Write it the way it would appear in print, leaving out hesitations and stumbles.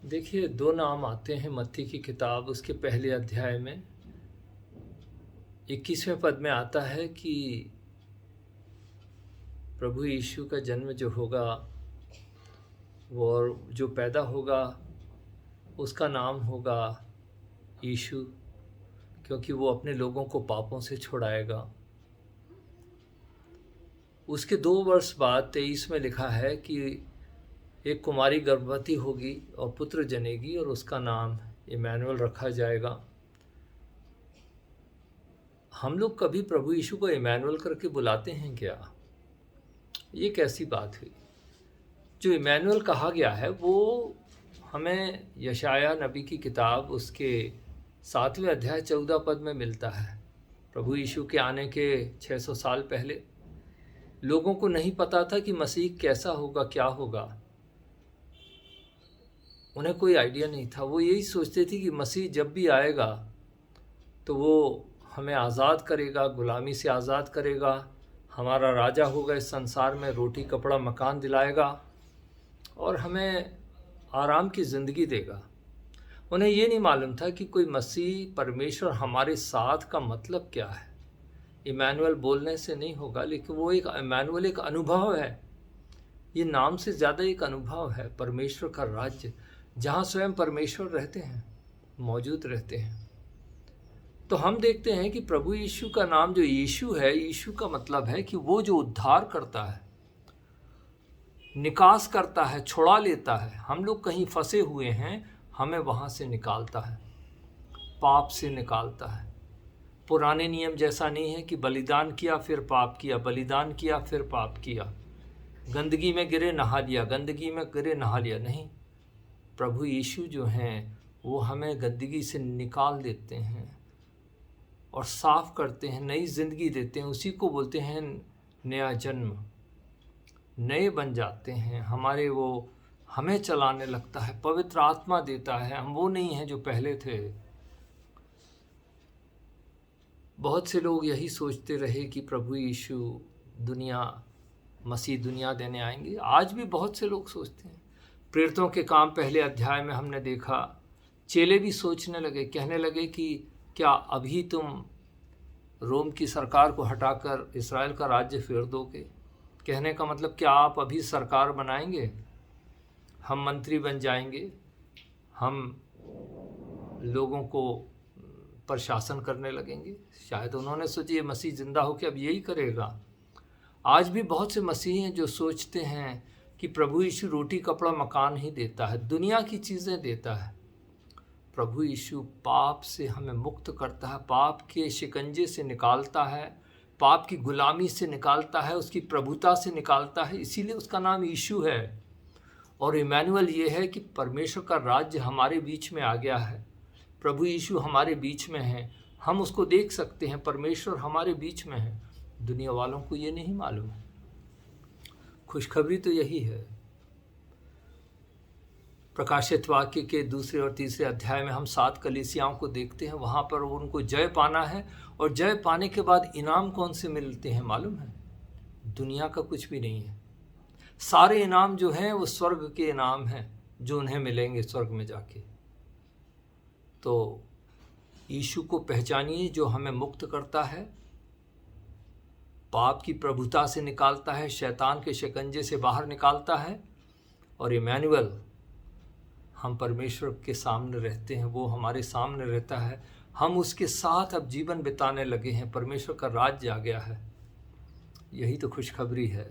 देखिए, 2 नाम आते हैं मत्ती की किताब उसके पहले अध्याय में। 21वें पद में आता है कि प्रभु यीशु का जन्म जो होगा, वो और जो पैदा होगा उसका नाम होगा यीशु, क्योंकि वो अपने लोगों को पापों से छुड़ाएगा। उसके 2 वर्ष बाद 23 में लिखा है कि एक कुमारी गर्भवती होगी और पुत्र जनेगी और उसका नाम इमैनुअल रखा जाएगा। हम लोग कभी प्रभु यीशु को इमैनुअल करके बुलाते हैं क्या? ये कैसी बात हुई? जो इमैनुअल कहा गया है वो हमें यशाया नबी की किताब उसके 7वें अध्याय 14 पद में मिलता है। प्रभु यीशु के आने के 600 साल पहले लोगों को नहीं पता था कि मसीह कैसा होगा, क्या होगा। उन्हें कोई आइडिया नहीं था। वो यही सोचते थे कि मसीह जब भी आएगा तो वो हमें आज़ाद करेगा, गुलामी से आज़ाद करेगा, हमारा राजा होगा, इस संसार में रोटी कपड़ा मकान दिलाएगा और हमें आराम की ज़िंदगी देगा। उन्हें ये नहीं मालूम था कि कोई मसीह परमेश्वर हमारे साथ का मतलब क्या है। इमैनुअल बोलने से नहीं होगा, लेकिन वो एक इमैनुअल एक अनुभव है। ये नाम से ज़्यादा एक अनुभव है। परमेश्वर का राज्य जहाँ स्वयं परमेश्वर रहते हैं, मौजूद रहते हैं। तो हम देखते हैं कि प्रभु यीशु का नाम जो यीशु है, यीशु का मतलब है कि वो जो उद्धार करता है, निकास करता है, छुड़ा लेता है। हम लोग कहीं फंसे हुए हैं, हमें वहाँ से निकालता है, पाप से निकालता है। पुराने नियम जैसा नहीं है कि बलिदान किया फिर पाप किया, बलिदान किया फिर पाप किया, गंदगी में गिरे नहा लिया, गंदगी में गिरे नहा लिया। नहीं, प्रभु यीशु जो हैं वो हमें गंदगी से निकाल देते हैं और साफ करते हैं, नई ज़िंदगी देते हैं। उसी को बोलते हैं नया जन्म। नए बन जाते हैं, हमारे वो हमें चलाने लगता है, पवित्र आत्मा देता है। हम वो नहीं हैं जो पहले थे। बहुत से लोग यही सोचते रहे कि प्रभु यीशु मसीह दुनिया देने आएंगे। आज भी बहुत से लोग सोचते हैं। प्रेरितों के काम पहले अध्याय में हमने देखा, चेले भी सोचने लगे, कहने लगे कि क्या अभी तुम रोम की सरकार को हटाकर इस्राएल का राज्य फेर दोगे? कहने का मतलब क्या आप अभी सरकार बनाएंगे? हम मंत्री बन जाएंगे, हम लोगों को प्रशासन करने लगेंगे? शायद उन्होंने सोची ये मसीह जिंदा होकर अब यही करेगा। आज भी बहुत से मसीही हैं जो सोचते हैं कि प्रभु यीशु रोटी कपड़ा मकान ही देता है, दुनिया की चीज़ें देता है। प्रभु यीशु पाप से हमें मुक्त करता है, पाप के शिकंजे से निकालता है, पाप की गुलामी से निकालता है, उसकी प्रभुता से निकालता है। इसीलिए उसका नाम यीशु है। और इमैनुअल ये है कि परमेश्वर का राज्य हमारे बीच में आ गया है। प्रभु यीशु हमारे बीच में है, हम उसको देख सकते हैं। परमेश्वर हमारे बीच में है। दुनिया वालों को ये नहीं मालूम है। खुशखबरी तो यही है। प्रकाशित वाक्य के 2 और 3 अध्याय में हम 7 कलीसियाओं को देखते हैं। वहाँ पर उनको जय पाना है और जय पाने के बाद इनाम कौन से मिलते हैं मालूम है? दुनिया का कुछ भी नहीं है। सारे इनाम जो हैं वो स्वर्ग के इनाम हैं जो उन्हें मिलेंगे स्वर्ग में जाके। तो यीशु को पहचानिए जो हमें मुक्त करता है, पाप की प्रभुता से निकालता है, शैतान के शिकंजे से बाहर निकालता है। और इमैनुअल, हम परमेश्वर के सामने रहते हैं, वो हमारे सामने रहता है, हम उसके साथ अब जीवन बिताने लगे हैं। परमेश्वर का राज्य आ गया है। यही तो खुशखबरी है।